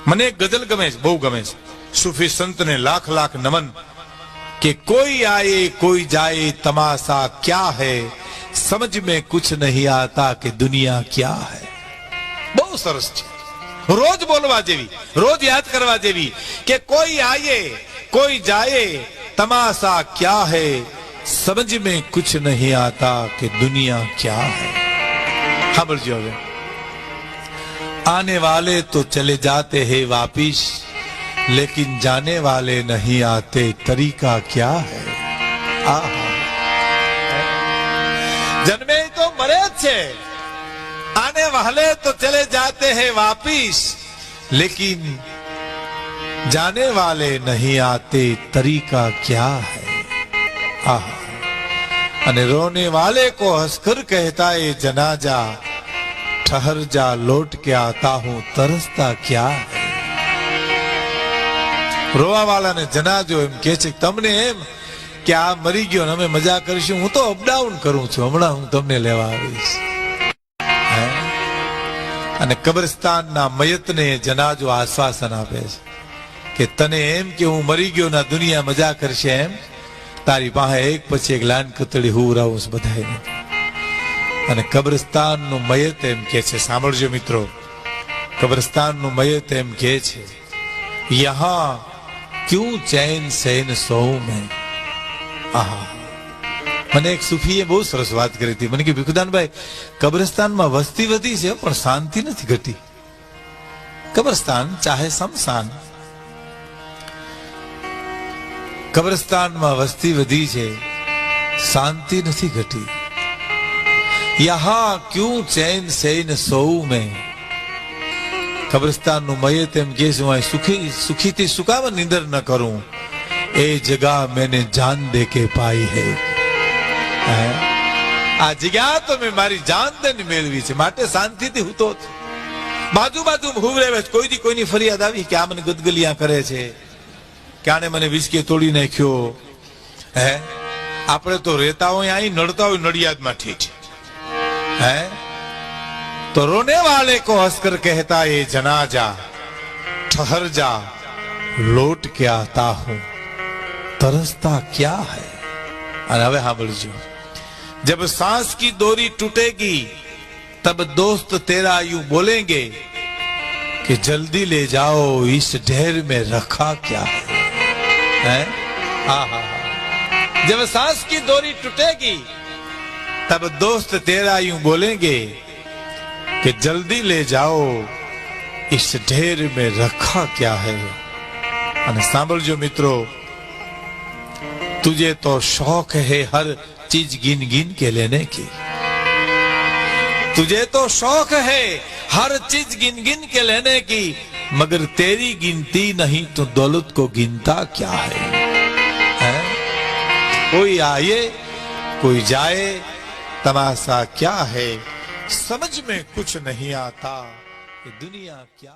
મને ગઝલ ગમે છે, બહુ ગમે છે। सूफी संत ने लाख लाख नमन कि कोई आए कोई जाए तमाशा क्या है, समझ में कुछ नहीं आता कि दुनिया क्या है। बहु सरस छे, रोज बोलवा जेवी, रोज याद करवा जेवी कि कोई आए कोई जाए तमाशा क्या है, समझ में कुछ नहीं आता कि दुनिया क्या है। સાંભળજો હવે, आने वाले तो चले जाते हैं वापिस, लेकिन जाने वाले नहीं आते, तरीका क्या है। जन्मे तो मरे छे, आने वाले तो चले जाते हैं वापिस, लेकिन जाने वाले नहीं आते, तरीका क्या है। अने रोने वाले को हंसकर कहता है जनाजा, ठहर जा लौट के आता हूं, तरसता क्या है। रोवा वाला ने जनाजो एम कहे छे तमने एम कि आ मरी गयो ने अमे मजा करशुं, हूं तो अपडाउन करूं छुं, हमणां हूं तमने लेवा आवीश। अने कब्रिस्तानना मयतने जनाजो आश्वासन आपे छे कि तने एम के हूं मरी गयो ना दुनिया मजा करशे एम, तारी पासे एक पछी एक लान कतड़ी हुवरावुं बधाईने। अने कब्रिस्ताननु मयत एम कहे छे, सांभळजो मित्रो, कब्रिस्ताननु मयत एम कहे छे यहां क्यों चैन सैन सोऊं मैं। મને એક સૂફીએ બહુ સરસ વાત કરી હતી। મને કે ભીખુદાનભાઈ, કબ્રસ્તાનમાં વસ્તી વધી છે પણ શાંતિ નથી ઘટી। કબ્રસ્તાન ચાહે શમશાન, કબ્રસ્તાનમાં વસ્તી વધી છે, શાંતિ નથી ઘટી। યહાં ક્યું ચૈન સૈન સોઉં મેં। કબ્રસ્તાન નું મયત એમ કે સુખીથી સુકામ નિંદર ન કરું, એ જગા મેને જાન દે કે પાઈ હે। આ જગ્યા તો મેં મારી જાન દઈને મેળવી છે, માટે શાંતિથી હું તો બાજુ બાજુ હુવરે કોઈથી કોઈની ફરિયાદ આવી કે આ મને ગદગલિયા કરે છે, કે આને મને વિસ્કે તોડી નાખ્યો। હે આપણે તો રહેતા હોય અહીં, નડતા હોય નડિયાદમાં ઠીક है। तो रोने वाले को हंसकर कहता है जनाजा, ठहर जा लौट के आता हूं, तरसता क्या है। अरे हवे सांभळजो, जब सांस की डोरी टूटेगी तब दोस्त तेरा यूं बोलेंगे कि जल्दी ले जाओ इस ढेर में रखा क्या है। जब सांस की डोरी टूटेगी तब दोस्त तेरा यूं बोलेंगे कि जल्दी ले जाओ इस ढेर में रखा क्या है। અને સાંભળજો મિત્રો, तुझे तो शौक है हर चीज गिन गिन के लेने की, तुझे तो शौक है हर चीज गिन गिन के लेने की, मगर तेरी गिनती नहीं तो दौलत को गिनता क्या है। कोई आए कोई जाए तमाशा क्या है, समझ में कुछ नहीं आता कि दुनिया क्या।